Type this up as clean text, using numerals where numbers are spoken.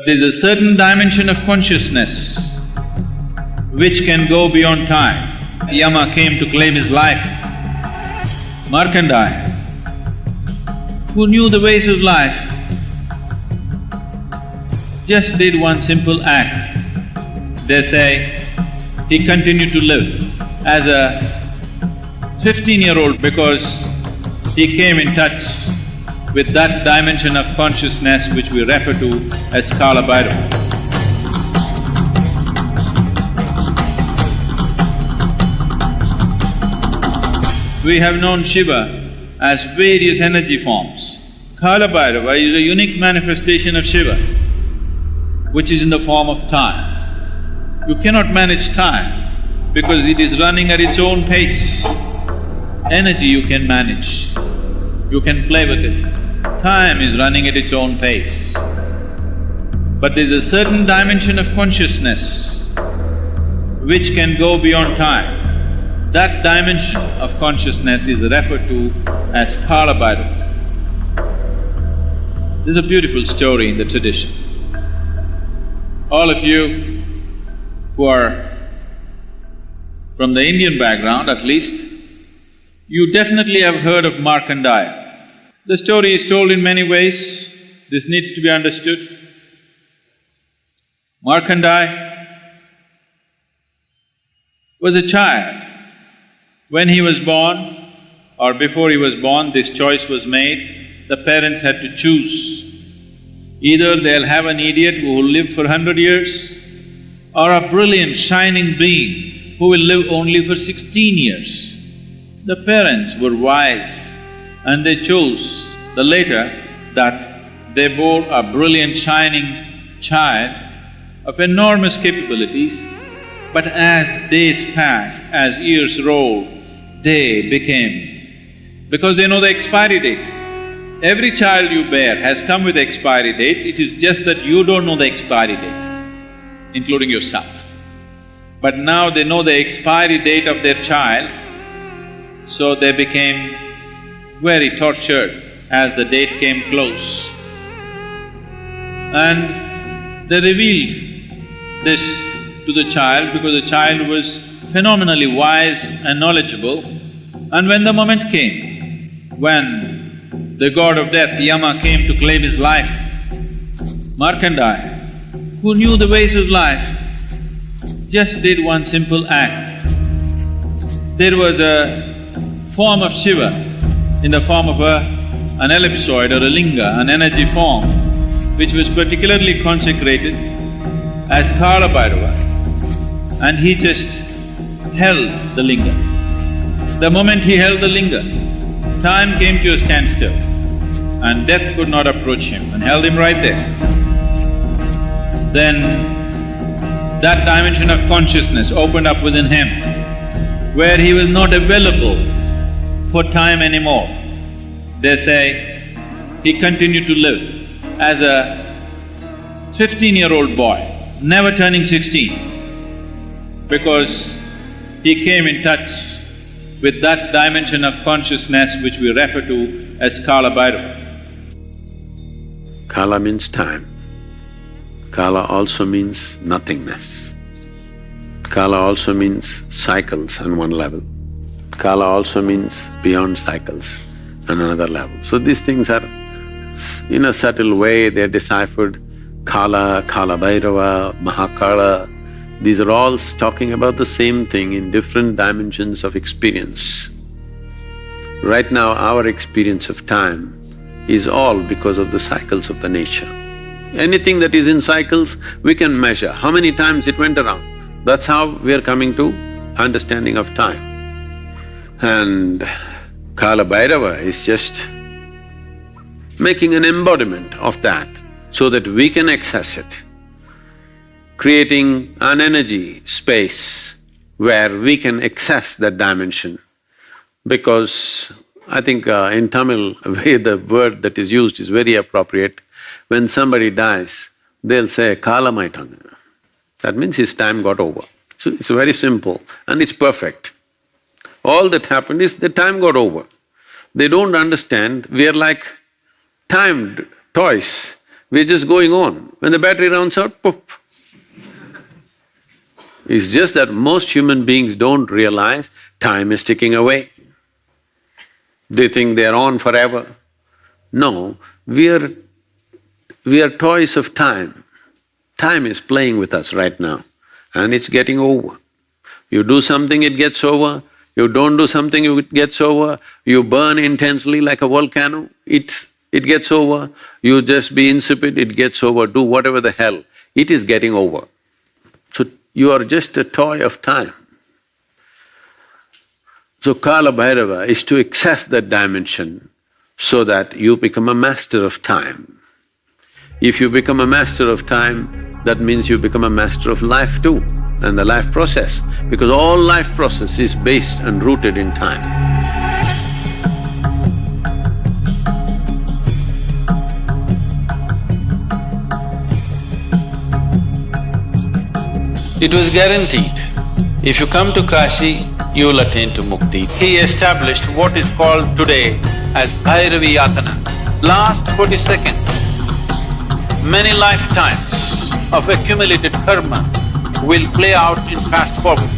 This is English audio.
There's a certain dimension of consciousness which can go beyond time. Yama came to claim his life. Markendeya, who knew the ways of life, just did one simple act. They say he continued to live as a 15-year-old because he came in touch with that dimension of consciousness which we refer to as Kala Bhairava. We have known Shiva as various energy forms. Kala Bhairava is a unique manifestation of Shiva, which is in the form of time. You cannot manage time because it is running at its own pace. Energy you can manage, you can play with it. Time is running at its own pace. But there's a certain dimension of consciousness which can go beyond time. That dimension of consciousness is referred to as Kala Bhairava. There's a beautiful story in the tradition. All of you who are from the Indian background at least, you definitely have heard of Markendeya. The story is told in many ways, this needs to be understood. Markendeya was a child. When he was born or before he was born, this choice was made, the parents had to choose. Either they'll have an idiot who will live for 100 years or a brilliant, shining being who will live only for 16 years. The parents were wise and they chose the latter, that they bore a brilliant, shining child of enormous capabilities, but as days passed, as years rolled, they became… because they know the expiry date. Every child you bear has come with expiry date, it is just that you don't know the expiry date, including yourself. But now they know the expiry date of their child, so they became very tortured as the date came close. And they revealed this to the child because the child was phenomenally wise and knowledgeable. And when the moment came, when the god of death, Yama, came to claim his life, Markendeya, who knew the ways of life, just did one simple act. There was a form of Shiva in the form of an ellipsoid or a linga, an energy form, which was particularly consecrated as Kala Bhairava, and he just held the linga. The moment he held the linga, time came to a standstill and death could not approach him and held him right there. Then that dimension of consciousness opened up within him where he was not available for time anymore. They say he continued to live as a 15-year-old boy, never turning 16, because he came in touch with that dimension of consciousness which we refer to as Kala Bhairava. Kala means time. Kala also means nothingness. Kala also means cycles on one level. Kala also means beyond cycles on another level. So these things are, in a subtle way, they're deciphered. Kala, Kala Bhairava, Mahakala, these are all talking about the same thing in different dimensions of experience. Right now, our experience of time is all because of the cycles of the nature. Anything that is in cycles, we can measure how many times it went around. That's how we are coming to understanding of time. And Kala Bhairava is just making an embodiment of that so that we can access it, creating an energy space where we can access that dimension. Because I think in Tamil, the word that is used is very appropriate. When somebody dies, they'll say, Kala Maitanga. That means his time got over. So it's very simple and it's perfect. All that happened is the time got over. They don't understand, we are like timed toys we're just going on. When the battery runs out, poof. It's just that most human beings don't realize time is ticking away. They think they're on forever. No, we are toys of time. Time is playing with us right now and it's getting over. You do something, it gets over. You don't do something, it gets over. You burn intensely like a volcano, it gets over. You just be insipid, it gets over. Do whatever the hell, it is getting over. So you are just a toy of time. So Kala Bhairava is to access that dimension so that you become a master of time. If you become a master of time, that means you become a master of life too, and the life process, because all life process is based and rooted in time. It was guaranteed, if you come to Kashi, you will attain to mukti. He established what is called today as Bhairavi Yatana. Last 40 seconds, many lifetimes of accumulated karma will play out in fast forward.